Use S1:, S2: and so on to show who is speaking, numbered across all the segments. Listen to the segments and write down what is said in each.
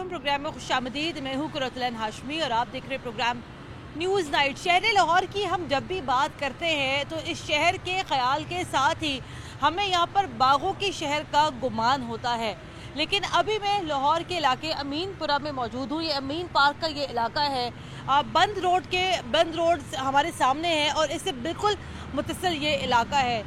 S1: Programme में खुशामदीद। मैं हूँ कुरतलन हाशमी और आप देख रहे प्रोग्राम न्यूज़ नाइट। शहर लाहौर की हम जब भी बात करते हैं तो इस शहर के ख्याल के साथ ही हमें यहाँ पर बागों की शहर का गुमान होता है। लेकिन अभी मैं लाहौर के इलाके अमीनपुरा में मौजूद हूँ। ये अमीन पार्क का ये इलाका है। बंद रोड हमारे सामने है और इससे बिल्कुल मुत्तसिल ये इलाका है।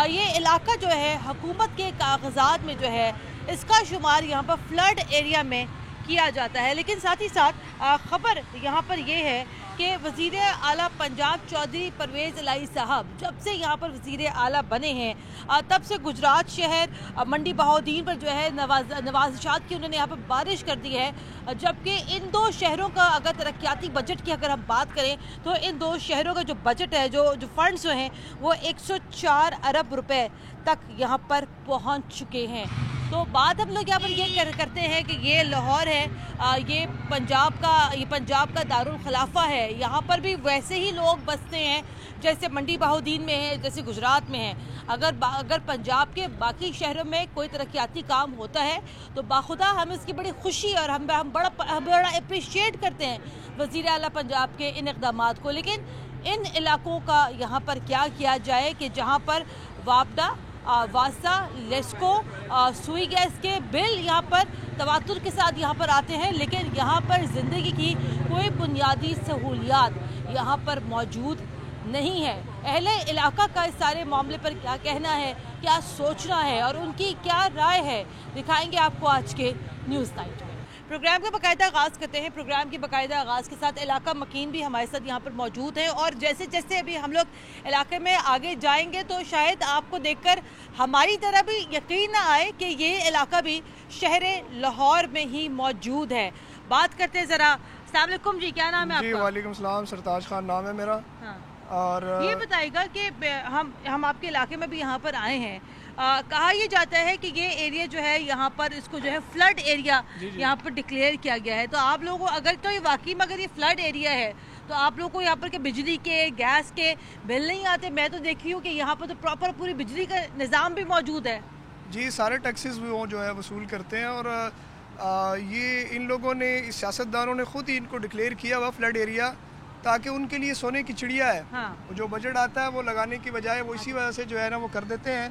S1: ये इलाका जो है हुकूमत के कागजात में जो है इसका शुमार यहाँ पर फ्लड एरिया में किया जाता है। लेकिन साथ ही साथ खबर यहाँ पर ये है कि वज़ीर आला पंजाब चौधरी परवेज़ इलाही साहब जब से यहाँ पर वज़ीर आला बने हैं तब से गुजरात शहर मंडी बहाउद्दीन पर जो है नवाज़ात की उन्होंने यहाँ पर बारिश कर दी है। जबकि इन दो शहरों का अगर तरक्याती बजट की अगर हम बात करें तो इन दो शहरों का जो बजट है जो फंड्स जो हैं वो 104 अरब रुपए तक यहाँ पर पहुँच चुके हैं। तो बात हम लोग यहाँ पर ये करते हैं कि ये लाहौर है, ये पंजाब का दारुल खिलाफा है। यहाँ पर भी वैसे ही लोग बसते हैं जैसे मंडी बहाउद्दीन में है, जैसे गुजरात में है। अगर पंजाब के बाकी शहरों में कोई तरक्याती काम होता है तो बाखुदा हम इसकी बड़ी खुशी और हम बड़ा अप्रिशिएट करते हैं वज़ीर आला पंजाब के इन इक़दामात को। लेकिन इन इलाकों का यहाँ पर क्या किया जाए कि जहाँ पर वापडा, वासा, लेस्को, सुई गैस के बिल यहाँ पर तवातुर के साथ यहाँ पर आते हैं, लेकिन यहाँ पर ज़िंदगी की कोई बुनियादी सहूलियात यहाँ पर मौजूद नहीं है। अहले इलाका का इस सारे मामले पर क्या कहना है, क्या सोचना है और उनकी क्या राय है, दिखाएंगे आपको आज के न्यूज़ नाइट में। प्रोग्राम का बाकायदा आगाज़ करते हैं। प्रोग्राम के बाकायदा आगाज़ के साथ इलाका मकीन भी हमारे साथ यहाँ पर मौजूद है और जैसे जैसे अभी हम लोग इलाके में आगे जाएंगे तो शायद आपको देखकर हमारी तरह भी यकीन ना आए कि ये इलाका भी शहर लाहौर में ही मौजूद है। बात करते हैं ज़रा। अस्सलाम वालेकुम जी, क्या नाम है आपका?
S2: वालेकुम सलाम, सरताज खान नाम है मेरा।
S1: हाँ।
S2: और
S1: ये बताइएगा कि हम आपके इलाके में भी यहाँ पर आए हैं। कहा यह जाता है कि ये एरिया जो है यहाँ पर इसको जो है फ्लड एरिया यहाँ पर डिक्लेयर किया गया है। तो आप लोगों को अगर तो ये वाकई में अगर ये फ्लड एरिया है तो आप लोगों को यहाँ पर के बिजली के, गैस के बिल नहीं आते? मैं तो देखी हूँ कि यहाँ पर तो प्रॉपर पूरी बिजली का निज़ाम भी मौजूद है।
S2: जी, सारे टैक्सेस भी वो जो है वसूल करते हैं और ये इन लोगों ने, इस सियासतदानों ने खुद ही इनको डिक्लेयर किया हुआ फ्लड एरिया ताकि उनके लिए सोने की चिड़िया है।
S1: हाँ।
S2: जो बजट आता है वो लगाने की बजाय वो इसी वजह से जो है ना वो कर देते हैं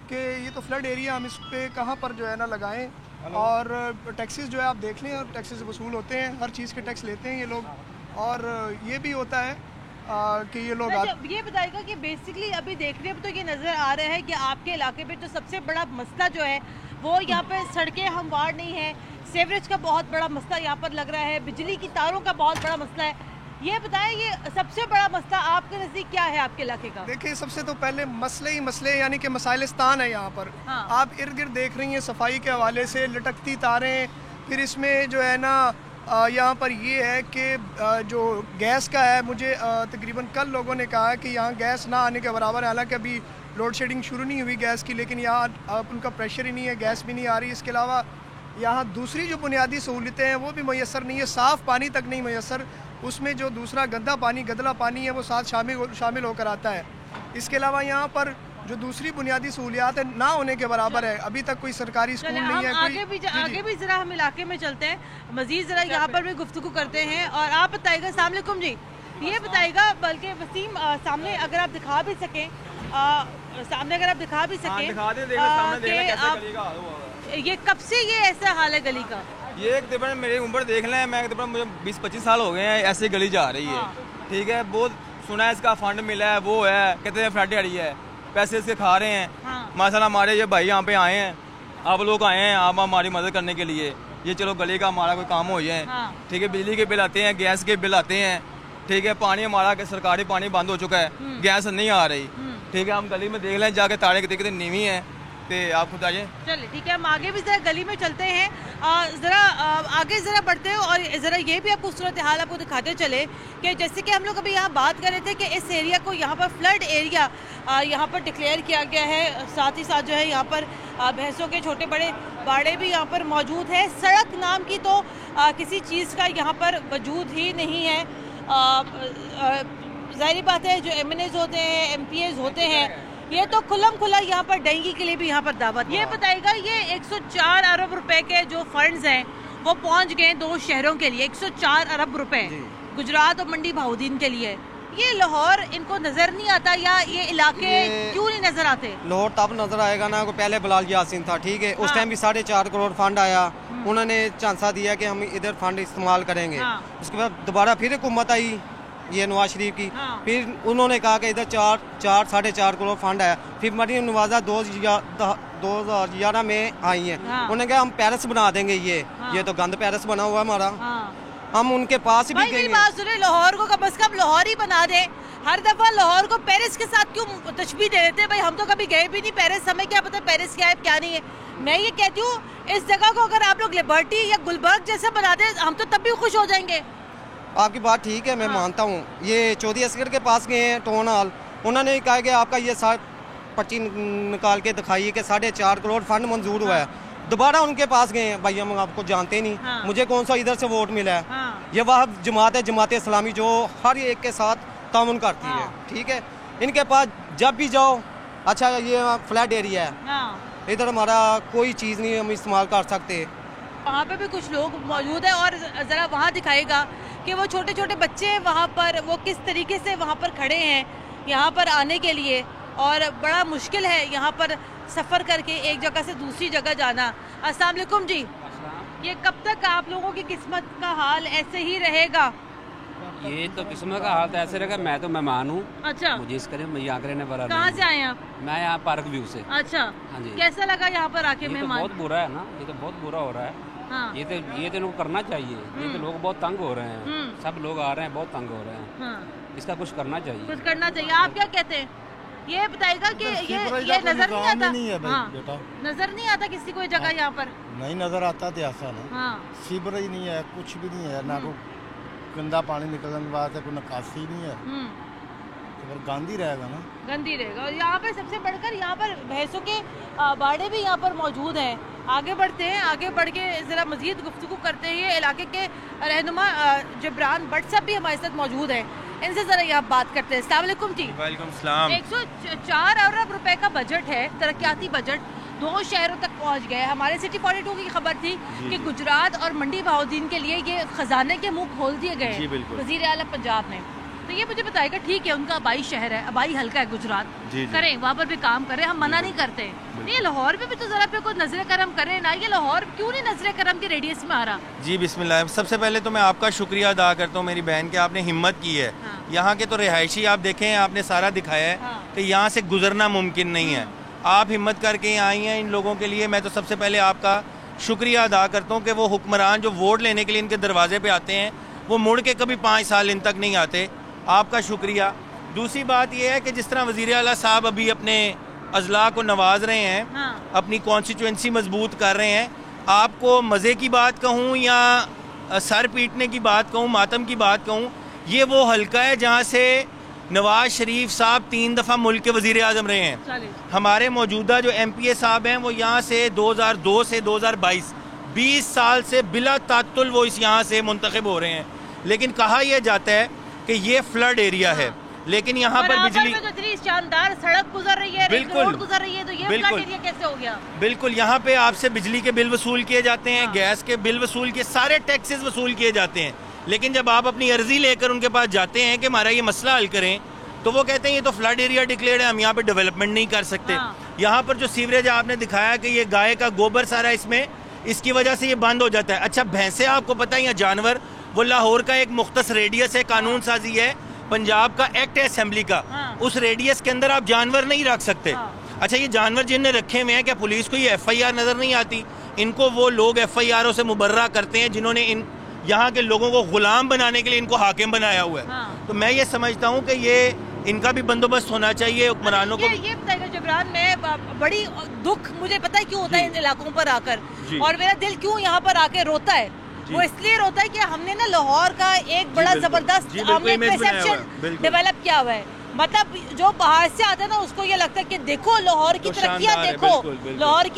S2: कि ये तो फ्लड एरिया, हम इस पे कहाँ पर जो है ना लगाएं। और टैक्सेस जो है आप देख लें, और टैक्सेस वसूल होते हैं, हर चीज़ के टैक्स लेते हैं ये लोग। और ये भी होता है कि ये लोग
S1: ये बताएगा कि बेसिकली अभी देखने में तो ये नज़र आ रहा है कि आपके इलाके में जो सबसे बड़ा मसला जो है वो यहाँ पे सड़कें हमवार नहीं है, सीवरेज का बहुत बड़ा मसला यहाँ पर लग रहा है, बिजली की तारों का बहुत बड़ा मसला है। ये बताएं, ये सबसे बड़ा मसला आपके नज़दीक क्या है आपके इलाके का?
S2: देखिए, सबसे तो पहले मसले यानी कि मसाइलिस्तान है यहाँ पर।
S1: हाँ।
S2: आप इर्द गिर्द देख रही हैं सफाई के हवाले से लटकती तारें, फिर इसमें जो है ना यहाँ पर ये है कि जो गैस का है, मुझे तकरीबन कल लोगों ने कहा कि यहाँ गैस ना आने के बराबर है। हालांकि अभी लोड शेडिंग शुरू नहीं हुई गैस की, लेकिन यहाँ उनका प्रेशर ही नहीं है, गैस भी नहीं आ रही। इसके अलावा यहाँ दूसरी जो बुनियादी सहूलतें हैं वो भी मैसर नहीं है, साफ़ पानी तक नहीं मैसर। उसमें जो दूसरा गंदा पानी, गदला पानी है वो साथ शामिल होकर आता है। इसके अलावा यहाँ पर जो दूसरी बुनियादी सहूलियात है ना होने के बराबर है। अभी तक कोई सरकारी स्कूल नहीं है।
S1: आगे भी जरा हम इलाके में चलते हैं, मजीद जरा यहाँ पर भी गुफ्तगू करते हैं। और आप बताइएगा, अस्सलाम वालेकुम जी, ये बताइएगा, बल्कि वसीम सामने अगर आप दिखा भी सकें, ये कब से ये ऐसा हाल है गली का?
S3: ये एक तकरीबन मेरी उम्र देख लें, मैं तकरीबन मुझे 20-25 साल हो गए हैं ऐसे गली जा रही है। ठीक है, बहुत सुना है इसका फंड मिला है, वो है, कहते हैं फ्लड एरिया है, पैसे इसके खा रहे हैं। माशाल्लाह हमारे ये भाई यहाँ पे आए हैं, आप लोग आए हैं आप हमारी मदद करने के लिए। ये चलो गली का हमारा कोई काम हो जाए। ठीक है, बिजली के बिल आते हैं, गैस के बिल आते हैं। ठीक है, पानी हमारा सरकारी पानी बंद हो चुका है, गैस नहीं आ रही। ठीक है, हम गली में देख लें जाके, तारे कितनी नीवी है, तो आप खुद आइए।
S1: चलिए ठीक है, हम आगे भी जरा गली में चलते हैं, ज़रा आगे ज़रा बढ़ते हैं और ज़रा ये भी आपको सूरत हाल आपको दिखाते चले कि जैसे कि हम लोग अभी यहाँ बात कर रहे थे कि इस एरिया को यहाँ पर फ्लड एरिया यहाँ पर डिक्लेयर किया गया है। साथ ही साथ जो है यहाँ पर भैंसों के छोटे बड़े बाड़े भी यहाँ पर मौजूद है। सड़क नाम की तो किसी चीज़ का यहाँ पर वजूद ही नहीं है। ज़ाहिर बात है, जो MNAs होते हैं, MPAs होते हैं, ये तो खुल्लम खुला यहाँ पर डेंगी के लिए भी यहाँ पर दावत। ये बताएगा, ये 104 अरब रुपए के जो फंड्स हैं वो पहुंच गए 2 शहरों के लिए 104 अरब रुपए, गुजरात और मंडी बहाउद्दीन के लिए। ये लाहौर इनको नजर नहीं आता या ये इलाके क्यों नहीं नजर आते?
S4: लाहौर तब नजर आएगा ना, पहले बिलाल यासीन था, ठीक है, उस टाइम भी 4.5 करोड़ फंड आया, उन्होंने झांसा दिया कि हम इधर फंड इस्तेमाल करेंगे। उसके बाद दोबारा फिर हुकूमत आई ये नवाज शरीफ की, फिर उन्होंने कहा कि इधर 4.5 करोड़ फंड आया। फिर मरीम नवाजा 2011 में आई है, उन्होंने कहा हम पेरिस बना देंगे, ये तो गंद पेरिस बना हुआ है हमारा, हम उनके पास भी गए।
S1: बात सुने, लाहौर को कम से कम लाहौर ही बना दे। हर दफा लाहौर को पेरिस के साथ क्यों तशबीह दे देते? भाई हम तो कभी गए भी नहीं पेरिस, हमें क्या पता पेरिस क्या है क्या नहीं है। मैं ये कहती हूँ इस जगह को अगर आप लोग लिबर्टी या गुलबर्ग जैसे बना दे हम तो तब भी खुश हो जाएंगे।
S4: आपकी बात ठीक है, मैं मानता हूँ। ये चौधरी असगर के पास गए हैं टाउन हॉल, उन्होंने कहा कि आपका ये पर्ची निकाल के दिखाइए कि 4.5 करोड़ फंड मंजूर हुआ है। दोबारा उनके पास गए हैं, भाई हम आपको जानते नहीं, मुझे कौन सा इधर से वोट मिला है। ये वह जमात है, जमात इस्लामी, जो हर एक के साथ तामुन करती है, ठीक है। इनके पास जब भी जाओ, अच्छा ये फ्लैट एरिया है, इधर हमारा कोई चीज़ नहीं हम इस्तेमाल कर सकते।
S1: वहाँ पे भी कुछ लोग मौजूद है और ज़रा वहाँ दिखाएगा कि वो छोटे छोटे बच्चे वहाँ पर वो किस तरीके से वहाँ पर खड़े हैं यहाँ पर आने के लिए, और बड़ा मुश्किल है यहाँ पर सफ़र करके एक जगह से दूसरी जगह जाना। अस्सलाम वालेकुम जी, ये कब तक आप लोगों की किस्मत का हाल ऐसे ही रहेगा?
S5: ये तो किस्मत का हाल तो ऐसे रहेगा। मैं तो मेहमान हूँ।
S1: अच्छा,
S5: मुझे इस करे मैं यहाँ रहने वाला।
S1: कहाँ से आए आप?
S5: मैं यहाँ पार्क व्यू से।
S1: अच्छा,
S5: हाँ जी।
S1: कैसा लगा यहाँ पर आके? मेहमान
S5: बहुत बुरा है ना, ये तो बहुत बुरा हो रहा है।
S1: हाँ।
S5: ये तो इनको करना चाहिए। ये तो लोग बहुत तंग हो रहे हैं, सब लोग आ रहे हैं बहुत तंग हो रहे हैं।
S1: हाँ।
S5: इसका कुछ करना चाहिए,
S1: कुछ करना चाहिए। आप क्या कहते हैं? ये बताएगा कि ये नजर नहीं आता?
S6: नहीं है
S1: हाँ।
S6: बेटा,
S1: नजर नहीं आता किसी कोई जगह यहाँ पर?
S6: नहीं नजर आता तो ऐसा ना।
S1: हाँ।
S6: सीवरेज नहीं है, कुछ भी नहीं है, ना कोई गंदा पानी निकलने की बात है, कोई निकासी नहीं है, तो फिर गंदी रहेगा ना, गंदी
S1: रहेगा। और यहाँ पर सबसे बढ़कर यहाँ पर भैंसों के बाड़े भी यहाँ पर मौजूद हैं। आगे बढ़ते हैं, आगे बढ़ के ज़रा मज़ीद गुफ्तगू करते हैं। ये इलाके के रहनुमा जबरान भट्ट साहब भी हमारे साथ मौजूद हैं, इनसे ज़रा यहाँ बात करते हैं। अस्सलाम वालेकुम जी।
S3: वालेकुम सलाम।
S1: 104 अरब रुपए का बजट है, तरक्याती बजट, 2 शहरों तक पहुँच गए। हमारे सिटी 42 की खबर थी कि गुजरात और मंडी बहाउद्दीन के लिए ये खजाने के मुंह खोल दिए गए वज़ीर आला पंजाब ने। तो ये मुझे बताएगा, ठीक है उनका आबाई शहर है, आबाई हल्का है गुजरात, करें वहाँ पर भी काम करें, हम मना नहीं करते। ये लाहौर में भी तो जरा पे कोई नजर करम करें ना। ये लाहौर क्यों नहीं नजर करम के रेडियस में आ रहा?
S3: जी बिस्मिल्लाह। सबसे पहले तो मैं आपका शुक्रिया अदा करता हूँ मेरी बहन के, आपने हिम्मत की है। यहाँ के तो रिहायशी आप देखें, आपने सारा दिखाया है कि यहाँ से गुजरना मुमकिन नहीं है। आप हिम्मत करके यहाँ आई हैं इन लोगों के लिए। मैं तो सबसे पहले आपका शुक्रिया अदा करता हूँ कि वो हुक्मरान जो वोट लेने के लिए इनके दरवाजे पे आते हैं वो मुड़ के कभी 5 साल इन तक नहीं आते। आपका शुक्रिया। दूसरी बात यह है कि जिस तरह वज़ीर आला साहब अभी अपने अजला को नवाज रहे हैं, अपनी कॉन्स्टिट्यूंसी मजबूत कर रहे हैं, आपको मज़े की बात कहूँ या सर पीटने की बात कहूँ, मातम की बात कहूँ, ये वो हल्का है जहाँ से नवाज शरीफ साहब 3 दफ़ा मुल्क के वज़ीर आज़म रहे हैं। हमारे मौजूदा जो MPA साहब हैं वो यहाँ से 2002 से 2022 20 साल से बिला तातुल वो इस यहाँ से मुंतखब हो रहे हैं। लेकिन कहा यह जाता है कि ये फ्लड एरिया है, लेकिन यहाँ पर बिजली
S1: इतनी शानदार सड़क गुजर रही है,
S3: बिल्कुल
S1: गुजर रही है, तो ये फ्लड एरिया कैसे हो गया?
S3: बिल्कुल, यहाँ पे आपसे बिजली के बिल वसूल किए जाते हैं, गैस के बिल वसूल किए, सारे टैक्सेस वसूल किए जाते हैं। लेकिन जब आप अपनी अर्जी लेकर उनके पास जाते हैं कि हमारा ये मसला हल करें, तो वो कहते हैं ये तो फ्लड एरिया डिक्लेयर्ड है, हम यहाँ पे डेवलपमेंट नहीं कर सकते। यहाँ पर जो सीवरेज आपने दिखाया कि ये गाय का गोबर सारा इसमें, इसकी वजह से ये बंद हो जाता है। अच्छा, भैंसे आपको पता है या जानवर, वो लाहौर का एक मुख्तस रेडियस है, कानून साजी है, पंजाब का एक्ट है असेंबली का, उस रेडियस के अंदर आप जानवर नहीं रख सकते। अच्छा, ये जानवर जिनने रखे हुए हैं, क्या पुलिस को ये FIR नज़र नहीं आती? इनको वो लोग FIRों से मुबर्रा करते हैं जिन्होंने इन यहाँ के लोगों को गुलाम बनाने के लिए इनको हाकिम बनाया हुआ है। तो मैं ये समझता हूँ कि ये इनका भी बंदोबस्त होना चाहिए हुक्मरानों को।
S1: ये बताएगा जबरान, मैं बड़ी दुख मुझे पता है क्यों होता है इन इलाकों पर आकर, और मेरा दिल क्यों यहाँ पर आके रोता है। वो इसलिए रोता है कि हमने ना लाहौर का एक बड़ा जबरदस्त परसेप्शन डेवलप किया हुआ है। मतलब जो बाहर से आता है ना उसको ये लगता है कि देखो लाहौर की तरक्कियां देखो, लाहौर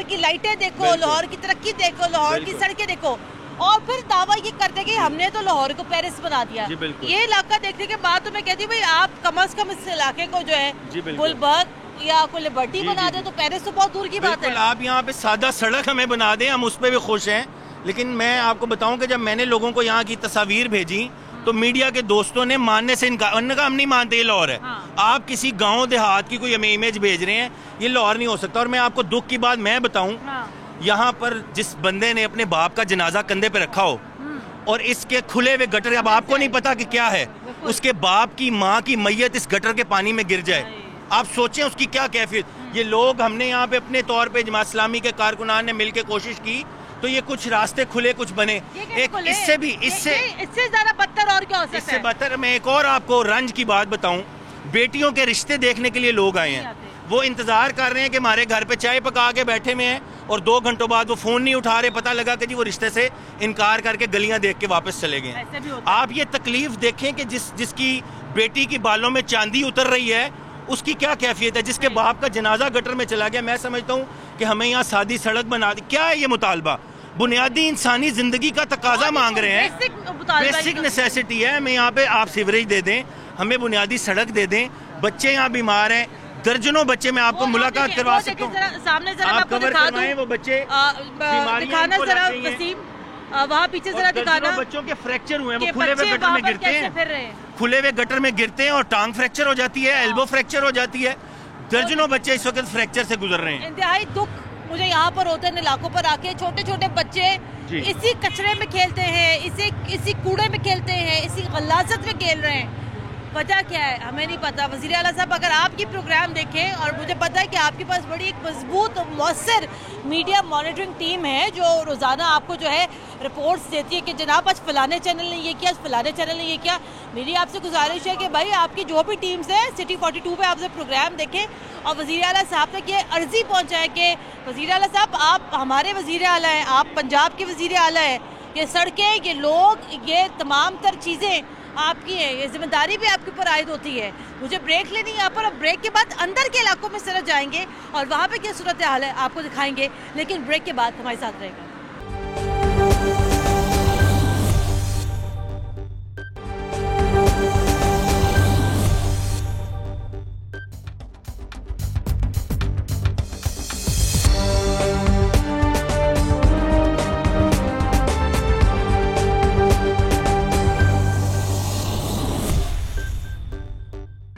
S1: की लाइटें देखो, लाहौर की तरक्की देखो, लाहौर की सड़कें देखो, और फिर दावा ये करते कि हमने तो लाहौर को पेरिस बना दिया। ये इलाका देखने के बाद तो मैं कहती हूँ भाई आप कम से कम इस इलाके को जो है गुलबर्ग या कोई लिबर्टी बना दे तो पेरिस तो बहुत दूर की बात है।
S3: आप यहाँ पे सादा सड़क हमें बना दें, हम उस पर भी खुश हैं,
S7: लेकिन मैं आपको बताऊं कि जब मैंने लोगों को यहाँ की तस्वीर भेजी तो मीडिया के दोस्तों ने मानने से इनकार, उन्होंने कहा हम नहीं मानते ये लाहौर है। आप किसी गांव देहात की कोई हमें इमेज भेज रहे हैं, ये लाहौर नहीं हो सकता। और मैं आपको दुख की बात मैं बताऊं, यहाँ पर जिस बंदे ने अपने बाप का जनाजा कंधे पे रखा हो और इसके खुले हुए गटर, अब आपको नहीं पता कि क्या है, उसके बाप की माँ की मैयत इस गटर के पानी में गिर जाए, आप सोचें उसकी क्या कैफियत। ये लोग, हमने यहाँ पे अपने तौर पे जमात इस्लामी के कारकुनान ने मिलकर कोशिश की तो ये कुछ रास्ते खुले, कुछ बने। एक
S1: इससे ज्यादा बदतर और क्या हो सकता है?
S7: इससे बदतर मैं एक और आपको रंज की बात बताऊं, बेटियों के रिश्ते देखने के लिए लोग आए हैं, वो इंतजार कर रहे हैं कि हमारे घर पे चाय पका के बैठे में हैं और 2 घंटों बाद वो फोन नहीं उठा रहे, पता लगा कि जी वो रिश्ते से इनकार करके गलियां देख के वापस चले गए। आप ये तकलीफ देखें कि जिसकी बेटी की बालों में चांदी उतर रही है उसकी क्या कैफियत है, जिसके बाप का जनाजा गटर में चला गया। मैं समझता हूँ कि हमें यहाँ सादी सड़क बना दी, क्या है ये मुतालबा? बुनियादी इंसानी जिंदगी का तकाजा मांग रहे हैं, बेसिक नेसेसिटी है। हमें यहाँ पे आप सीवरेज दे दें, हमें बुनियादी सड़क दे दें, बच्चे यहाँ बीमार हैं, दर्जनों बच्चे, मैं आपको मुलाकात करवा सकता हूँ,
S1: सामने
S7: आप कवर करवाएं वो बच्चे,
S1: वहाँ पीछे जरा दिखाना,
S7: बच्चों के फ्रैक्चर हुए हैं, वो खुले हुए गटर में गिरते हैं, खुले हुए गटर में गिरते हैं और टांग फ्रैक्चर हो जाती है, एल्बो फ्रैक्चर हो जाती है। दर्जनों बच्चे इस वक्त फ्रैक्चर से गुजर रहे हैं।
S1: इंतहाई दुख मुझे यहाँ पर होते हैं इलाकों पर आके, छोटे छोटे बच्चे इसी कचरे में खेलते हैं, इसी कूड़े में खेलते हैं, इसी गलाजत में खेल रहे हैं। वजह क्या है हमें नहीं पता। वज़ीर आला साहब, अगर आपकी प्रोग्राम देखें, और मुझे पता है कि आपके पास बड़ी एक मजबूत और मौसर मीडिया मॉनिटरिंग टीम है जो रोज़ाना आपको जो है रिपोर्ट्स देती है कि जनाब आज फलाने चैनल ने ये किया, आज फलाने चैनल ने ये किया। मेरी आपसे गुजारिश है कि भाई आपकी जो भी टीम्स है सिटी 42 पे आपसे प्रोग्राम देखें और वज़ीर आला साहब तक ये अर्जी पहुँचाएँ कि वज़ीर आला साहब आप हमारे वज़ीर आला हैं, आप पंजाब के वज़ीर आला हैं, ये सड़कें, ये लोग, ये तमाम तर चीज़ें आपकी है, ये जिम्मेदारी भी आपके ऊपर आयद होती है। मुझे ब्रेक लेनी है यहाँ पर, अब ब्रेक के बाद अंदर के इलाकों में सर जाएंगे और वहाँ पे क्या सूरत हाल है आपको दिखाएंगे, लेकिन ब्रेक के बाद हमारे साथ रहेगा।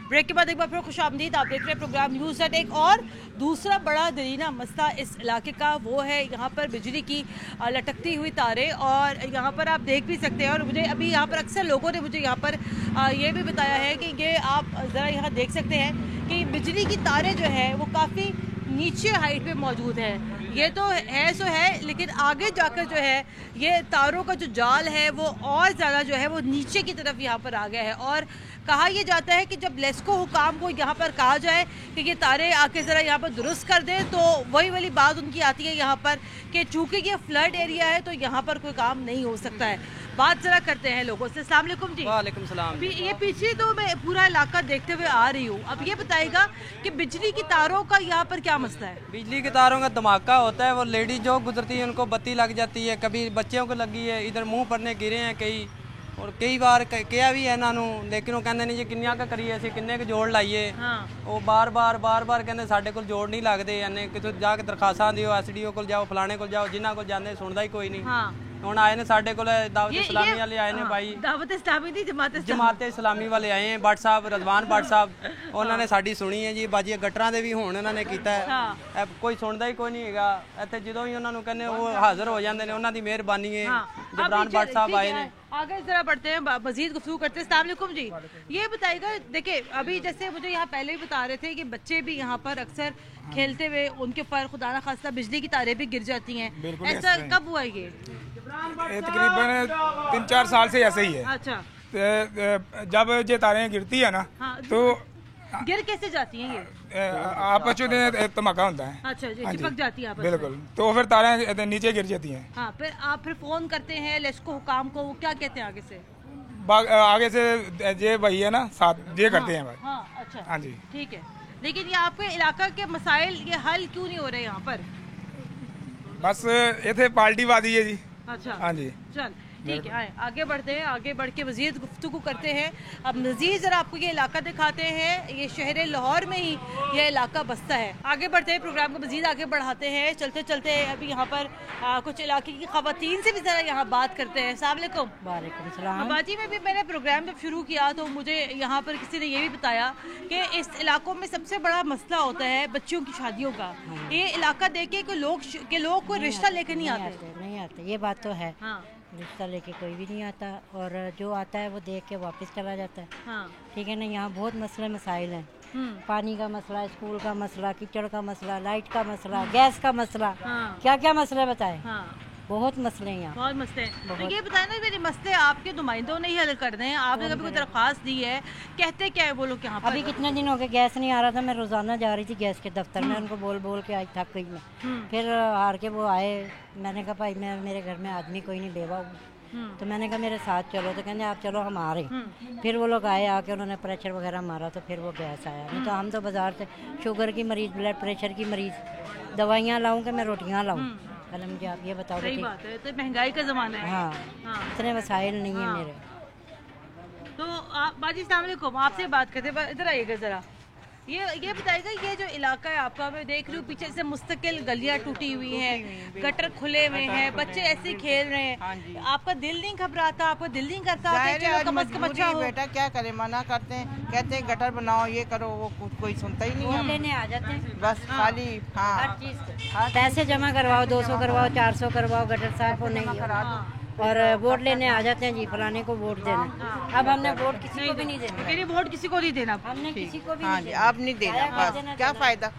S1: ब्रेक के बाद एक बार फिर खुशामदीद, आप देख रहे हैं प्रोग्राम न्यूज़ एट। एक और दूसरा बड़ा दरीना मसला इस इलाके का वो है यहाँ पर बिजली की लटकती हुई तारें, और यहाँ पर आप देख भी सकते हैं। और मुझे अभी यहाँ पर अक्सर लोगों ने मुझे यहाँ पर ये भी बताया है कि ये आप ज़रा यहाँ देख सकते हैं कि बिजली की तारें जो है वो काफ़ी नीचे हाइट पे मौजूद है। ये तो है सो है, लेकिन आगे जाकर जो है ये तारों का जो जाल है वो और ज़्यादा जो है वो नीचे की तरफ यहाँ पर आ गया है। और कहा यह जाता है कि जब लेस्को हुकाम को यहाँ पर कहा जाए कि ये तारे आके ज़रा यहाँ पर दुरुस्त कर दें, तो वही वाली बात उनकी आती है यहाँ पर कि चूँकि ये फ्लड एरिया है तो यहाँ पर कोई काम नहीं हो सकता है। बात ज़रा करते हैं लोगों से। अस्सलाम वालेकुम जी।
S8: वालेकुम सलाम।
S1: ये पीछे तो मैं पूरा इलाका देखते हुए आ रही हूँ, अब ये बताएगा कि बिजली की तारों का यहाँ पर क्या मसला है?
S8: बिजली की तारों का धमाका होता है, वो लेडीज जो गुजरती है उनको बत्ती लग जाती है, कभी बच्चों को लगी है, इधर मुँह पड़ने गिरे हैं कई, और कई बार किया भी है इन्हों, लेकिन वो कहते नहीं जी किन्निया का करिए, असं किन्ने के जोड़ लाइए। वो बार बार कहते साढ़े को जोड़ नहीं लगते, कितों जाके दरखास्तां दिओ, SDO को जाओ, फलाने को जाओ, जिन्हों को जाते सुनता ही कोई नहीं। ਹੁਣ ਆਏ ਨੇ ਸਾਡੇ ਕੋਲ ਦਾਵਤ ਇਸਲਾਮੀ ਵਾਲੇ ਆਏ ਨੇ ਭਾਈ,
S1: ਦਾਵਤ ਇਸਲਾਮੀ ਦੀ
S8: ਜਮਾਤ ਇਸਲਾਮੀ ਵਾਲੇ ਆਏ हैं भट्ट साहब, रजवान भट्ट साहब, ਉਹਨਾਂ ਨੇ ਸਾਡੀ ਸੁਣੀ ਹੈ ਜੀ। ਬਾਜੀ ਗਟਰਾਂ ਦੇ ਵੀ ਹੁਣ ਇਹਨਾਂ ਨੇ ਕੀਤਾ ਹੈ, ਕੋਈ ਸੁਣਦਾ ਹੀ ਕੋਈ ਨਹੀਂ ਹੈਗਾ ਇੱਥੇ। ਜਦੋਂ ਹੀ ਉਹਨਾਂ ਨੂੰ ਕਹਿੰਦੇ ਉਹ ਹਾਜ਼ਰ ਹੋ ਜਾਂਦੇ ਨੇ, ਉਹਨਾਂ ਦੀ ਮਿਹਰਬਾਨੀ ਹੈ। जबरान भट्ट साहब आए ने।
S1: आगे जरा बढ़ते हैं, मजीद गुफ्तगू करते हैं। अस्सलाम वालेकुम जी, ये बताइएगा, देखिए अभी जैसे मुझे यहाँ पहले भी बता रहे थे कि बच्चे भी यहाँ पर अक्सर खेलते हुए उनके ऊपर खुदा ना खास्ता बिजली की तारें भी गिर जाती हैं, ऐसा कब हुआ ये?
S9: तकरीबन 3-4 साल से ऐसे ही है।
S1: अच्छा,
S9: जब ये तारें गिरती है ना तो
S1: गिर कैसे जाती हैं ये?
S9: आपस में धमाका होता है।
S1: अच्छा जी, चिपक जाती है आपस में।
S9: बिल्कुल, तो फिर तारें नीचे गिर जाती हैं।
S1: हाँ, फिर आप फोन करते हैं लेस्को हुकाम को, वो क्या कहते हैं आगे से?
S9: आगे से ये वही है ना, साथ ये करते हैं भाई।
S1: हाँ, अच्छा,
S9: हाँ जी,
S1: ठीक है। लेकिन ये आपके इलाका के मसाइल ये हल क्यों नहीं हो रहे यहाँ पर?
S9: बस इतने पार्टीवादी है जी।
S1: अच्छा,
S9: हाँ जी।
S1: चल ठीक है, आए आगे बढ़ते हैं, आगे बढ़ के मज़ीद गुफ्तगू करते हैं। अब मज़ीद ज़रा आपको ये इलाका दिखाते हैं, ये शहर लाहौर में ही ये इलाका बसता है। आगे बढ़ते हैं, प्रोग्राम को मज़ीद आगे बढ़ाते हैं। चलते चलते अभी यहाँ पर कुछ इलाके की ख़वातीन से भी ज़रा यहाँ बात करते हैं। अस्सलाम वालेकुम।
S10: वालेकुम सलाम।
S1: बाजी में भी मैंने प्रोग्राम जब शुरू किया तो मुझे यहाँ पर किसी ने ये भी बताया कि इस इलाकों में सबसे बड़ा मसला होता है बच्चियों की शादियों का। ये इलाका देखे कि लोग कोई रिश्ता लेकर नहीं आते।
S10: ये बात तो है।
S1: हाँ।
S10: रिश्ता लेके कोई भी नहीं आता और जो आता है वो देख के वापस चला जाता है।
S1: हाँ।
S10: ठीक है ना, यहाँ बहुत मसले मसाइल हैं। पानी का मसला, स्कूल का मसला, कीचड़ का मसला, लाइट का मसला, गैस का मसला। हाँ। क्या क्या मसले बताएं। हाँ। बहुत मसले हैं यहाँ,
S1: बहुत मसले हैं। तो ये बताए ना, मेरे मसले आपके नुमाइंदों ने ही हल कर दें। आपने कभी कोई दरख्वास्त दी है? कहते क्या है वो लोग यहाँ पर?
S10: अभी कितने दिन हो गए गैस नहीं आ रहा था। मैं रोजाना जा रही थी गैस के दफ्तर में, उनको बोल बोल के आज थक गई मैं। फिर हार के वो आए। मैंने कहा भाई मैं मेरे घर में आदमी कोई नहीं, बेवा हूँ। तो मैंने कहा मेरे साथ चलो, तो कहते आप चलो हम आ रहे। फिर वो लोग आए, आके उन्होंने प्रेशर वगैरह मारा तो फिर वो गैस आया। नहीं तो हम तो बाजार से शुगर की मरीज, ब्लड प्रेशर की मरीज, दवाइयाँ लाऊं कि मैं रोटियाँ लाऊं? पहले मुझे आप ये बताओ।
S1: सही बात है, तो महंगाई का ज़माना है।
S10: हाँ, इतने वसाइल नहीं है मेरे।
S1: तो आप बाजी अस्सलाम वालेकुम, आपसे बात करते हैं। इधर आइएगा ज़रा। ये बताइएगा, ये जो इलाका है आपका, मैं देख रही हूँ पीछे से मुस्तकिल गलियाँ टूटी हुई हैं, गटर खुले हुए हैं, बच्चे ऐसे ही खेल रहे हैं। आपका दिल नहीं घबराता? आपका दिल नहीं करता कम अज कम अच्छा हो?
S11: बेटा क्या करे, मना करते हैं, कहते हैं गटर बनाओ, ये करो, वो कोई सुनता ही नहीं है।
S10: लेने आ जाते हैं
S11: बस खाली। हाँ,
S10: हर चीज़ पैसे जमा करवाओ, 200 करवाओ, 400 करवाओ, गटर साफ होने और वोट लेने आ जाते हैं जी, फलाने को वोट देना। अब हमने वोट किसी को भी नहीं देना।
S1: वोट किसी को नहीं देना
S10: हमने, किसी को भी
S11: हाँ
S10: नहीं
S11: जी, आप नहीं देना। बस क्या फायदा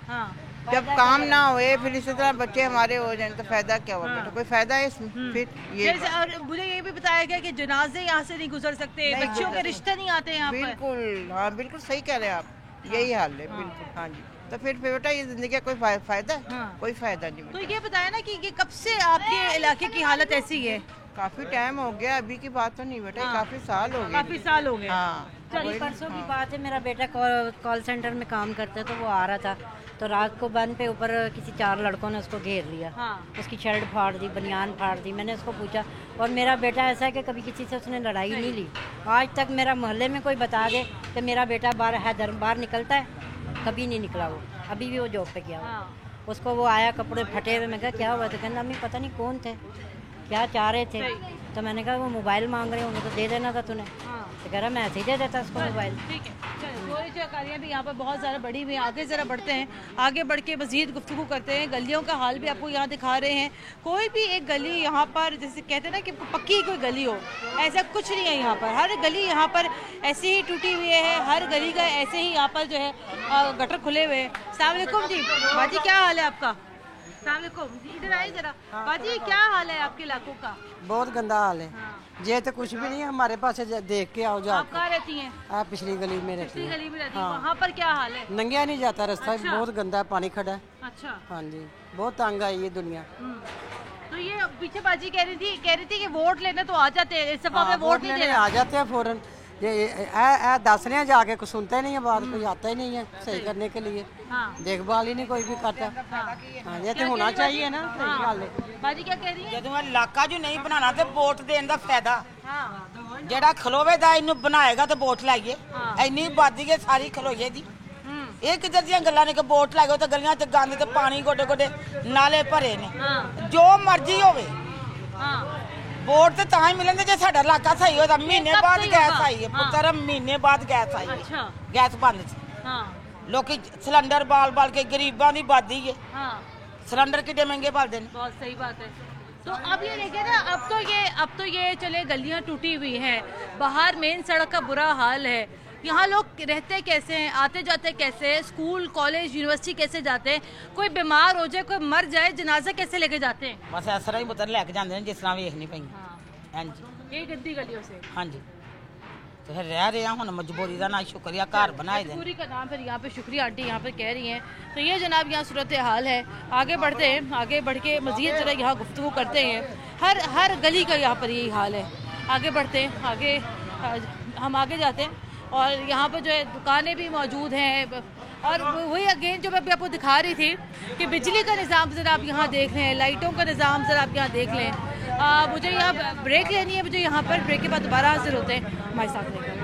S11: जब
S1: हाँ।
S11: काम ना होए, फिर इसी तरह बच्चे हमारे हो जाए तो फायदा क्या हुआ? बेटा कोई फायदा है इसमें? फिर ये
S1: और मुझे ये भी बताया गया कि जनाजे यहाँ से नहीं गुजर सकते, बच्चियों के रिश्ते नहीं आते यहाँ पर।
S11: बिल्कुल, हाँ बिल्कुल सही कह रहे हैं आप, यही हाल है। बिल्कुल हाँ जी। तो फिर बेटा ये जिंदगी का कोई फायदा है? कोई फायदा नहीं।
S1: तो ये बताया ना कि ये कब से आपके इलाके की हालत ऐसी है?
S11: काफी टाइम हो गया, अभी की बात तो नहीं बेटा। काफी साल हो गए।
S1: काफी साल हो गए।
S11: हाँ,
S10: परसों की बात है, मेरा बेटा कॉल सेंटर में काम करता है, तो वो आ रहा था तो रात को बंद पे ऊपर किसी 4 लड़कों ने उसको घेर लिया। उसकी शर्ट फाड़ दी, बनियान फाड़ दी। मैंने उसको पूछा, और मेरा बेटा ऐसा है कि कभी किसी से उसने लड़ाई नहीं ली। आज तक मेरा मोहल्ले में कोई बता दे कि मेरा बेटा बाहर निकलता है, कभी नहीं निकला वो। अभी भी वो जॉब पे गया हुआ। उसको वो आया कपड़े फटे हुए, मैं कहा क्या हुआ? तो कहना अम्मी पता नहीं कौन थे, क्या चाह रहे थे। तो मैंने कहा वो मोबाइल मांग रहे होंगे तो दे देना था तूने। तो कह रहा मैं ऐसे ही दे देता उसको मोबाइल। ठीक है, चलो चौकारियाँ भी यहाँ पर बहुत ज़्यादा बड़ी हुई हैं। आगे ज़रा बढ़ते हैं, आगे बढ़ के मज़ीद गुफ्तगू करते हैं। गलियों का हाल भी आपको यहाँ दिखा रहे हैं। कोई भी एक गली यहाँ पर, जैसे कहते हैं ना कि पक्की कोई गली हो, ऐसा कुछ नहीं है यहाँ पर। हर गली यहाँ पर ऐसे ही टूटी हुई है, हर गली का ऐसे ही यहाँ पर जो है गटर खुले हुए हैं। अस्सलाम वालेकुम जी, बाजी क्या हाल है आपका? इधर आए जरा। बाजी क्या हाल है आपके इलाकों का?
S12: बहुत गंदा हाल है। ये तो कुछ भी नहीं है हमारे पास, देख के आओ।
S1: आप कहाँ रहती हैं?
S12: आप पिछली गली में रहती हैं।
S1: गली में रहती हैं। वहाँ पर क्या हाल है?
S12: नंगिया नहीं जाता रास्ता। अच्छा। बहुत गंदा पानी खड़ा है।
S1: अच्छा।
S12: हाँ जी, बहुत तंग आई ये दुनिया।
S1: तो ये पीछे बाजी कह रही थी कि वोट लेने तो आ जाते हैं, इस दफा वोट नहीं देना।
S12: आ जाते हैं फौरन। ये दस रहे हैं जाके, कुछ सुनते नहीं है बात, कोई आता ही नहीं है सही करने के लिए। देखभाल ही नहीं कोई भी करता। हाँ, ये तो होना चाहिए ना। सही गल है।
S1: बाजी क्या कह रही है?
S13: ਜਦੋਂ ਇਲਾਕਾ ਜੋ ਨਹੀਂ ਬਣਾਣਾ ਤੇ ਵੋਟ ਦੇਣ ਦਾ ਫਾਇਦਾ। ਜਿਹੜਾ ਖਲੋਵੇਦਾ ਇਹਨੂੰ ਬਣਾਏਗਾ ਤੇ ਵੋਟ ਲਾਈਏ। ਇੰਨੀ ਆਬਾਦੀ ਹੈ ਸਾਰੀ ਖਲੋਈਏ ਦੀ। ਇਹ ਕਿੱਧਰ ਦੀਆਂ ਗੱਲਾਂ ਨੇ ਕਿ ਵੋਟ ਲਾਇਓ ਤੇ ਗਲੀਆਂ 'ਚ ਗੰਦ ਤੇ ਪਾਣੀ ਗੋਡੇ ਗੋਡੇ ਨਾਲੇ ਭਰੇ ਨੇ। ਜੋ ਮਰਜ਼ੀ ਹੋਵੇ। वोट तो तां ही मिलेंगे जो साडा इलाका सही होता। महीने बाद गैस आई है पुत्र, महीने बाद गैस आई है। गैस बंद सी। लोग सिलेंडर बाल बाल के गरीबां दी आबादी है। सिलेंडर कितने महंगे बालते हैं।
S1: बहुत सही बात है। तो अब ये देखिए ना, अब तो ये चले गलियां टूटी हुई हैं, बाहर मेन सड़क का बुरा हाल है। यहाँ लोग रहते कैसे हैं, आते जाते कैसे, स्कूल कॉलेज यूनिवर्सिटी कैसे जाते हैं? कोई बीमार हो जाए, कोई मर जाए, जनाजा कैसे लेके जाते हैं?
S13: बस इस तरह ही पुत्र लेके जाते हैं जिस तरह वेख नहीं पाई। हाँ जी,
S1: ये गंदी गलियों से।
S13: हाँ जी, तो फिर रह रहे हैं हम मजबूरी का ना शुक्रिया घर बनाए दें।
S1: मजबूरी का नाम फिर यहाँ पे शुक्रिया आंटी यहाँ पे कह रही हैं। तो ये जनाब यहाँ सूरत हाल है। आगे बढ़ते हैं, आगे बढ़ के मज़ीद जरा यहाँ गुफ्तगू करते हैं। हर गली का यहाँ पर यही हाल है। आगे बढ़ते हैं, आगे हम आगे जाते हैं और यहाँ पर जो है दुकानें भी मौजूद हैं। और वही अगेन जो मैं अभी आपको दिखा रही थी कि बिजली का निज़ाम ज़रा आप यहाँ देख लें, लाइटों का निज़ाम ज़रा आप यहाँ देख लें। मुझे यहाँ ब्रेक लेनी है, मुझे यहाँ पर ब्रेक के बाद दोबारा हाजिर होते हैं हमारे साथ लेकर।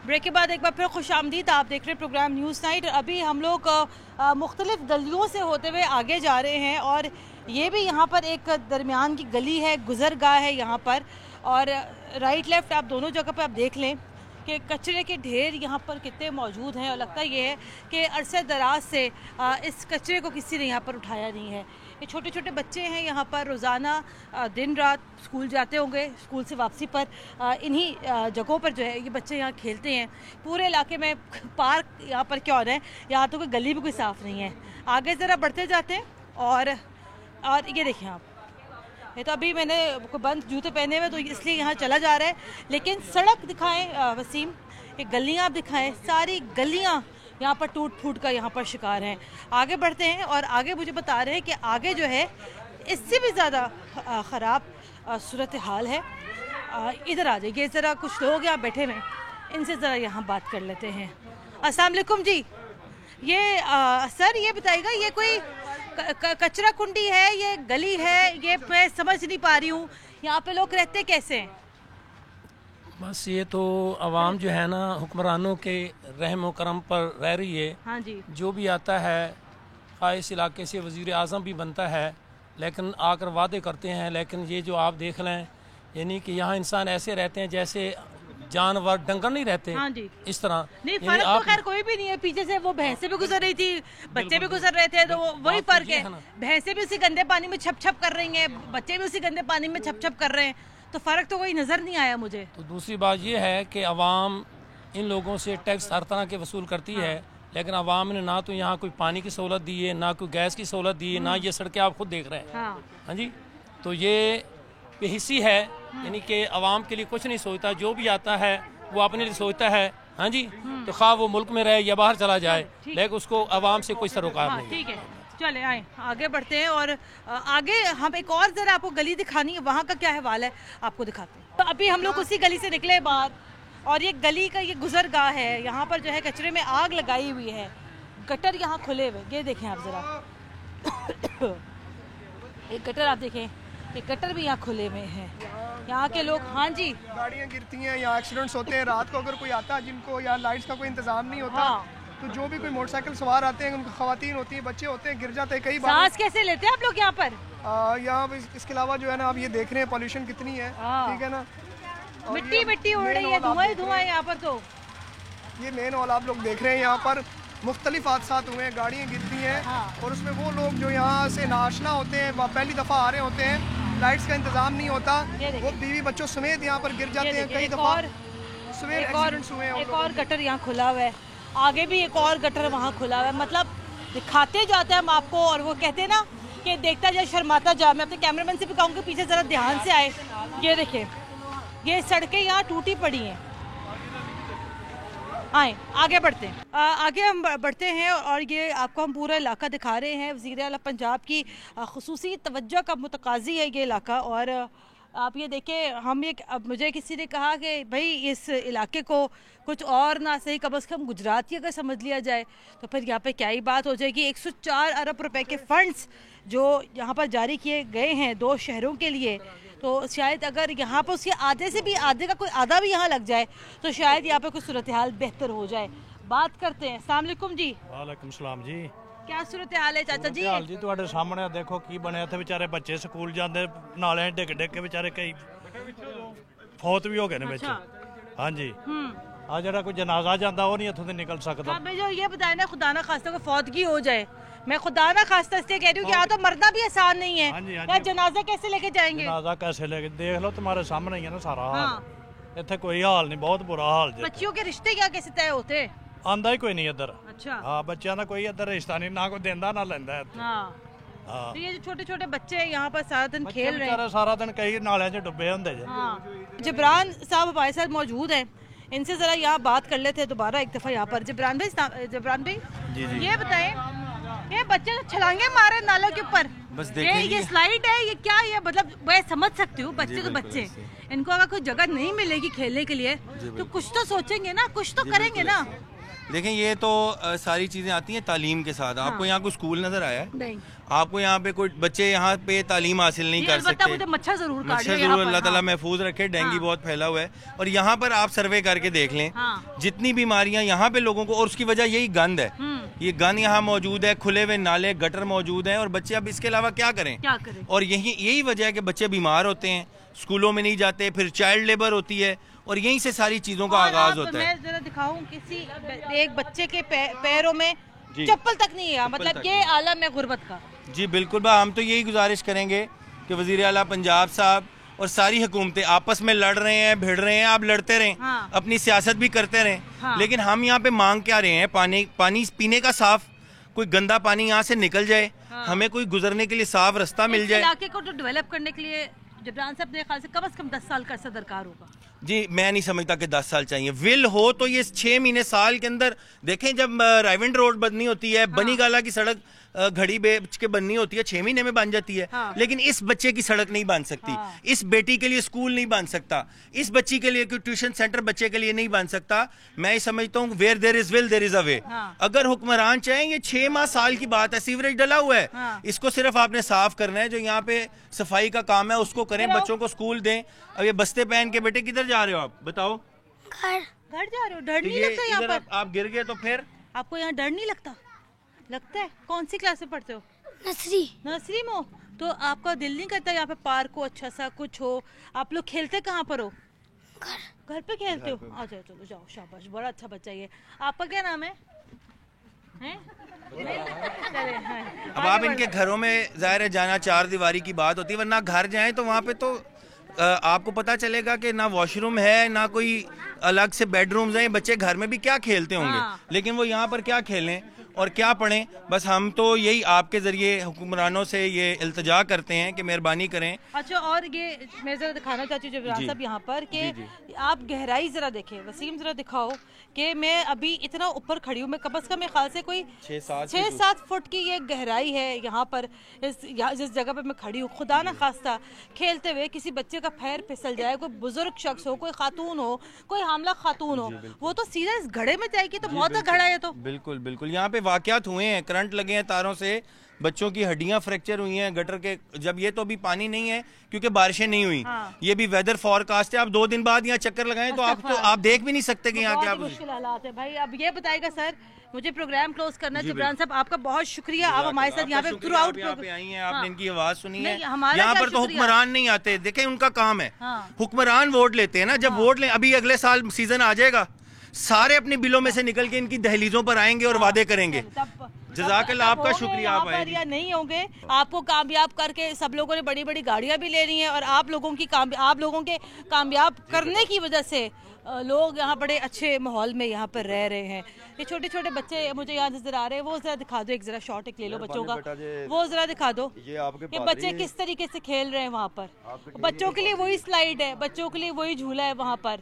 S1: ब्रेक के बाद एक बार फिर खुशामदीद, आप देख रहे हैं प्रोग्राम न्यूज़ नाइट। अभी हम लोग मुख्तलिफ गलियों से होते हुए आगे जा रहे हैं और ये भी यहाँ पर एक दरमियान की गली है, गुजरगाह है यहाँ पर, और राइट लेफ़्ट आप दोनों जगह पर आप देख लें कि कचरे के ढेर यहाँ पर कितने मौजूद हैं। और लगता ये है कि अरसे दराज से इस कचरे को किसी ने यहाँ पर उठाया नहीं है। ये छोटे छोटे बच्चे हैं यहाँ पर, रोज़ाना दिन रात स्कूल जाते होंगे, स्कूल से वापसी पर इन्हीं जगहों पर जो है ये बच्चे यहाँ खेलते हैं। पूरे इलाके में पार्क यहाँ पर क्या हो रहा है, यहाँ तो कोई गली भी कोई साफ़ नहीं है। आगे ज़रा बढ़ते जाते हैं और ये देखिए आप, ये तो अभी मैंने बंद जूते पहने हुए तो इसलिए यहाँ चला जा रहा है, लेकिन सड़क दिखाएं वसीम, ये गलियाँ आप दिखाएं, सारी गलियाँ यहाँ पर टूट फूट का यहाँ पर शिकार हैं। आगे बढ़ते हैं और आगे मुझे बता रहे हैं कि आगे जो है इससे भी ज़्यादा ख़राब सूरत हाल है। इधर आ जाइए, ज़रा कुछ लोग यहाँ बैठे हुए, इनसे ज़रा यहाँ बात कर लेते हैं। अस्सलाम वालेकुम जी, ये सर ये बताइएगा, ये कोई कचरा कुंडी है, ये गली है, ये मैं समझ नहीं पा रही हूँ, यहाँ पे लोग रहते कैसे हैं?
S14: बस ये तो आवाम जो है ना हुक्मरानों के रहम करम पर रह रही है।
S1: हाँ जी।
S14: जो भी आता है इस इलाके से वज़ीर आज़म भी बनता है, लेकिन आकर वादे करते हैं, लेकिन ये जो आप देख लें, यानी कि यहाँ इंसान ऐसे रहते हैं जैसे जानवर डंगर नहीं रहते।
S1: हाँ जी।
S14: इस तरह
S1: नहीं, फर्क तो खैर कोई भी नहीं है। पीछे से वो भैंसे भी गुजर रही थी, बच्चे भी गुजर रहे थे, तो वही फर्क है। भैंसे भी उसी गंदे पानी में छप छप कर रही हैं, बच्चे भी उसी गंदे पानी में छप छप कर रहे हैं, तो फ़र्क तो कोई नज़र नहीं आया मुझे।
S14: तो दूसरी बात ये है कि अवाम इन लोगों से टैक्स हर तरह के वसूल करती है, लेकिन अवाम ने ना तो यहाँ कोई पानी की सहूलत दी है, ना कोई गैस की सहूलत दी है, ना ये सड़कें आप खुद देख रहे हैं। हाँ जी, तो ये बेहिस्सी है, यानी कि अवाम के लिए कुछ नहीं सोचता। जो भी आता है वो अपने लिए सोचता है। हाँ जी, तो खा वो मुल्क में रहे या बाहर चला जाए, लेकिन उसको अवाम से कोई सरोकार नहीं।
S1: ठीक है, चले आए आगे बढ़ते हैं और आगे हम एक और ज़रा आपको गली दिखानी है, वहाँ का क्या हवाल है आपको दिखाते हैं। तो अभी हम लोग उसी गली से निकले बाहर और ये गली का ये गुजरगाह है, यहाँ पर जो है कचरे में आग लगाई हुई है, गटर यहाँ खुले हुए, ये देखें आप ज़रा एक गटर आप देखें, ये गटर भी यहाँ खुले हुए हैं। यहाँ के लोग, हाँ जी,
S2: गाड़ियाँ गिरती हैं, यहाँ एक्सीडेंट्स होते हैं। रात को अगर कोई आता है जिनको यहाँ लाइट्स का कोई इंतजाम नहीं होता, तो जो भी कोई मोटरसाइकिल सवार आते हैं, उनकी खवातीन होती हैं, बच्चे होते हैं, गिर जाते हैं कई बार।
S1: सांस कैसे लेते हैं आप लोग यहाँ पर?
S2: यहाँ इसके अलावा जो है ना, आप ये देख रहे हैं पॉल्यूशन कितनी है, ठीक है ना,
S1: मिट्टी मिट्टी उड़ रही है, धुआं ही धुआं है यहाँ पर। तो
S2: ये मेन हॉल आप लोग देख रहे हैं, यहाँ पर मुख्तलिफ हादसात हुए हैं, गाड़ियाँ गिरती हैं और उसमें वो लोग जो यहाँ से नाआशना होते हैं, पहली दफ़ा आ रहे होते हैं, लाइट्स का इंतजाम नहीं होता, वो बीवी बच्चों समेत यहाँ पर गिर जाते हैं। कई दफ़ा सवेरे एक्सीडेंट्स हुए हैं।
S1: एक और गटर यहाँ खुला हुआ है, आगे भी एक और गटर वहाँ खुला हुआ है। मतलब दिखाते जाते हैं हम आपको, और वो कहते हैं ना कि देखता जाए शर्माता जाए। मैं अपने कैमरामैन से भी कहूँगी पीछे ज़रा ध्यान से आए। ये देखिए, ये सड़कें यहाँ टूटी पड़ी हैं। आए आगे बढ़ते हैं, आगे हम बढ़ते हैं और ये आपको हम पूरा इलाका दिखा रहे हैं। वज़ीर आला पंजाब की खुसूसी तवज्जो का मुतकाज़ी है ये इलाका। और आप ये देखें, हम ये, अब मुझे किसी ने कहा कि भाई इस इलाके को कुछ और ना सही कम से कम गुजरात की अगर समझ लिया जाए तो फिर यहाँ पे क्या ही बात हो जाएगी। 104 अरब रुपए के फंड्स जो यहाँ पर जारी किए गए हैं 2 शहरों के लिए, तो शायद अगर यहाँ पर उसके आधे से भी आधे का कोई आधा भी यहाँ लग जाए तो शायद यहाँ पे कुछ सूरत हाल बेहतर हो जाए। बात करते हैं। अस्सलाम वालेकुम जी।
S15: वालेकुम सलाम जी।
S1: क्या सूरत हाल है चाचा जी?
S15: हाल जी ਤੁਹਾਡੇ ਸਾਹਮਣੇ ਦੇਖੋ ਕੀ ਬਣਿਆ ਇੱਥੇ ਵਿਚਾਰੇ ਬੱਚੇ ਸਕੂਲ ਜਾਂਦੇ ਨਾਲੇ ਡਿੱਗ ਡਿੱਗ ਕੇ ਵਿਚਾਰੇ ਕਈ ਫੌਤ ਵੀ ਹੋ ਗਏ ਨੇ ਵਿੱਚ। ਹਾਂਜੀ ਆ ਜਿਹੜਾ ਕੋਈ ਜਨਾਜ਼ਾ ਜਾਂਦਾ ਉਹ ਨਹੀਂ ਇੱਥੋਂ ਦੇ ਨਿਕਲ ਸਕਦਾ।
S1: मैं जो ये बताया ना, खुदा ना खास्ता को फौतगी हो जाए, मैं खुदा ना खास्ता इसलिए कह रही हूँ कि यहाँ तो मरना भी आसान नहीं है। यार जनाजा कैसे लेके जाएंगे?
S15: जनाजा कैसे लेके, देख लो तुम्हारे सामने ही है ना सारा हाल। ਇੱਥੇ ਕੋਈ ਹਾਲ ਨਹੀਂ, ਬਹੁਤ ਬੁਰਾ ਹਾਲ ਜੀ।
S1: बच्चियों के रिश्ते क्या कैसे तय होते?
S15: ਆਂਦਾ ਹੀ ਕੋਈ ਨਹੀਂ ਇੱਧਰ।
S1: अच्छा।
S15: हाँ, ਬੱਚਿਆਂ ਦਾ ਕੋਈ ਇੱਧਰ ਰਿਸ਼ਤਾ ਨਹੀਂ, ਨਾ ਕੋਈ ਦਿੰਦਾ ਨਾ ਲੈਂਦਾ।
S1: हाँ, तो ये जो छोटे छोटे बच्चे यहाँ पर सारा दिन खेल रहे हैं,
S15: सारा दिन कई नालियां 'ਚ डुबे ਹੁੰਦੇ।
S1: जबरान साहब हमारे साथ मौजूद हैं। इनसे ज़रा यहाँ बात कर लेते हैं दोबारा एक दफ़ा यहाँ पर। जबरान भाई ये बताएं, ये बच्चे तो छलांगे मारे नालों के ऊपर,
S3: बस
S1: ये स्लाइड है, ये क्या, ये मतलब मैं समझ सकती हूँ बच्चे तो बच्चे, इनको अगर कोई जगह नहीं मिलेगी खेलने के लिए तो कुछ तो सोचेंगे ना, कुछ तो करेंगे ना।
S7: देखें ये तो सारी चीज़ें आती हैं तालीम के साथ। आपको यहाँ कोई स्कूल नज़र आया है?
S1: नहीं।
S7: आपको यहाँ पे कोई बच्चे यहाँ पे तालीम हासिल नहीं कर सकते?
S1: मुझे मच्छर जरूर
S7: अल्लाह ताला महफूज रखे, डेंगू बहुत फैला हुआ है। और यहाँ पर आप सर्वे करके देख लें, जितनी बीमारियाँ यहाँ पे लोगों को, और उसकी वजह यही गंद है। ये गंद यहाँ मौजूद है, खुले हुए नाले गटर मौजूद हैं, और बच्चे अब इसके अलावा क्या करें? और यही वजह है कि बच्चे बीमार होते हैं, स्कूलों में नहीं जाते, फिर चाइल्ड लेबर होती है, और यहीं से सारी चीजों का आगाज होता है।
S1: मैं जरा दिखाऊं, किसी एक बच्चे के पैरों में चप्पल तक नहीं है, मतलब ये आलम है गुर्बत का।
S7: जी बिल्कुल बा, हम तो यही गुजारिश करेंगे कि वजीर आला पंजाब साहब और सारी हुकूमतें आपस में लड़ रहे हैं, भिड़ रहे हैं, आप लड़ते रहें, अपनी सियासत भी करते रहें, लेकिन हम यहाँ पे मांग क्या रहे हैं? पानी पीने का साफ, कोई गंदा पानी यहाँ से निकल जाए, हमें कोई गुजरने के लिए साफ रास्ता मिल जाए।
S1: इलाके को तो डेवलप करने के लिए जबरान साहब मेरे ख्याल से कम 10 साल का अर्सा दरकार होगा।
S7: जी मैं नहीं समझता कि 10 साल चाहिए। विल हो तो ये 6 महीने साल के अंदर देखें, जब रायविंड रोड बननी होती है, बनी गाला की सड़क घड़ी बेच के बननी होती है, 6 महीने में बन जाती है। लेकिन इस बच्चे की सड़क नहीं बन सकती, इस बेटी के लिए स्कूल नहीं बन सकता, इस बच्ची के लिए कोई ट्यूशन सेंटर बच्चे के लिए नहीं बन सकता। मैं ये समझता हूँ where there is will there is a way. अगर हुक्मरान चाहें, ये 6 माह साल की बात है, सीवरेज डला हुआ है, इसको सिर्फ आपने साफ करना है। जो यहाँ पे सफाई का काम है उसको करें, बच्चों को स्कूल दें। अब ये बस्ते पहन के बेटे किधर जा रहे हो आप? बताओ।
S1: घर जा रहे हो? डर नहीं लगता यहाँ पर?
S7: आप गिर गए तो फिर
S1: आपको यहाँ डर नहीं लगता? लगता है। कौन सी क्लास में पढ़ते हो? नर्सरी में हो? तो आपका दिल नहीं करता यहाँ पे पार्क हो, अच्छा सा कुछ हो? आप लोग खेलते कहाँ पर हो? घर पे खेलते हो? आ जाओ, चलो जाओ, शाबाश, बड़ा अच्छा बच्चा ये। आपका क्या नाम है?
S7: अब आप इनके घरों में जाहिर है जाना, 4 दीवारी की बात होती है, वरना घर जाएं तो वहाँ पे तो आपको पता चलेगा कि ना वॉशरूम है, ना कोई अलग से बेडरूम्स हैं। बच्चे घर में भी क्या खेलते होंगे, लेकिन वो यहाँ पर क्या खेलें और क्या पढ़ें? बस हम तो यही आपके जरिए हुक्मरानों से ये इल्तिजा करते हैं कि मेहरबानी करें।
S1: अच्छा, और ये मैं जरा दिखाना चाहती हूँ जबरान साहब यहाँ पर कि आप गहराई जरा देखें, वसीम जरा दिखाओ कि मैं अभी इतना ऊपर खड़ी हूँ, मैं कम से कम मेरे ख्याल से कोई 6-7 फुट की ये गहराई है यहाँ पर, जिस जगह पर मैं खड़ी हूँ। खुदा ना खास्ता खेलते हुए किसी बच्चे का पैर फिसल जाए, कोई बुजुर्ग शख्स हो, कोई खातून हो, कोई हामला खातून हो, वो तो सीधा इस घड़े में जाएगी, तो मौत का घड़ा है। तो
S7: बिल्कुल बिल्कुल यहाँ पे वाकयात हुए हैं, करंट लगे हैं तारों से, बच्चों की हड्डियां फ्रैक्चर हुई हैं गटर के। जब ये तो अभी पानी नहीं है क्योंकि बारिशें नहीं हुई, ये भी वेदर फोरकास्ट है। आप 2 दिन बाद यहाँ चक्कर लगाएं तो आप देख भी नहीं सकते कि यहाँ क्या
S1: मुश्किल हालात है भाई। अब ये बताएगा सर, मुझे प्रोग्राम क्लोज करना है। जबरान साहब आपका बहुत शुक्रिया, आप हमारे साथ यहाँ पे थ्रू आउट
S7: आई हैं, आपने इनकी आवाज सुनी है। यहाँ पर तो हुक्मरान नहीं आते, देखें उनका काम है, हुक्मरान वोट लेते हैं ना। जब वोट लें, अभी अगले साल सीजन आ जाएगा, सारे अपने बिलों में से निकल के इनकी दहलीजों पर आएंगे और वादे करेंगे। जज़ाकल्लाह, आपका शुक्रिया। आप आए
S1: या नहीं होंगे, आपको कामयाब करके सब लोगों ने बड़ी बड़ी गाड़ियां भी ले ली हैं, और आप लोगों के कामयाब करने की वजह से लोग यहाँ बड़े अच्छे माहौल में यहाँ पर रह रहे हैं। ये छोटे छोटे बच्चे मुझे यहाँ नजर आ रहे हैं, वो जरा दिखा दो, एक जरा शॉट एक ले लो बच्चों का, वो जरा दिखा दो ये बच्चे किस तरीके से खेल रहे हैं वहाँ पर। बच्चों के लिए वही स्लाइड है, बच्चों के लिए वही झूला है वहाँ पर।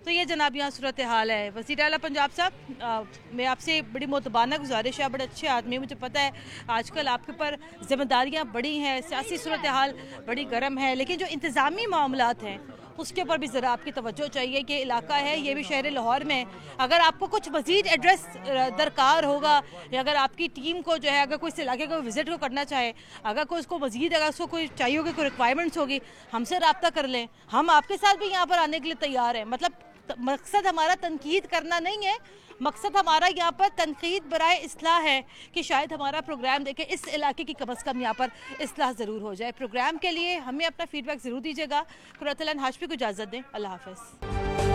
S1: तो ये जनाब यहाँ सूरत हाल है। वज़ीर आला पंजाब साहब, मैं आपसे बड़ी मोतबाना गुजारिश है, बड़े अच्छे आदमी, मुझे पता है आजकल आपके ऊपर जिम्मेदारियाँ बड़ी हैं, सियासी सूरत हाल बड़ी गर्म है, लेकिन जो इंतज़ामी मामलात हैं उसके ऊपर भी ज़रा आपकी तवज्जो चाहिए कि इलाका है ये भी शहर लाहौर में, अगर आपको कुछ मज़ीद एड्रेस दरकार होगा, या अगर आपकी टीम को जो है अगर कोई इस इलाके को विज़िट को करना चाहे, अगर कोई उसको मज़ीद अगर उसको कोई चाहिए होगी, कोई रिक्वायरमेंट्स होगी, हमसे रब्ता कर लें, हम आपके साथ भी यहाँ पर आने के लिए तैयार हैं। मतलब मकसद हमारा तनकीद करना नहीं है, मकसद हमारा यहाँ पर तनकीद बराए इस्लाह है कि शायद हमारा प्रोग्राम देखें इस इलाके की कम अज़ कम यहाँ पर इस्लाह ज़रूर हो जाए। प्रोग्राम के लिए हमें अपना फीडबैक ज़रूर दीजिएगा। कुर्रतुल ऐन हाशमी को इजाज़त दें। अल्लाह हाफ़िज़।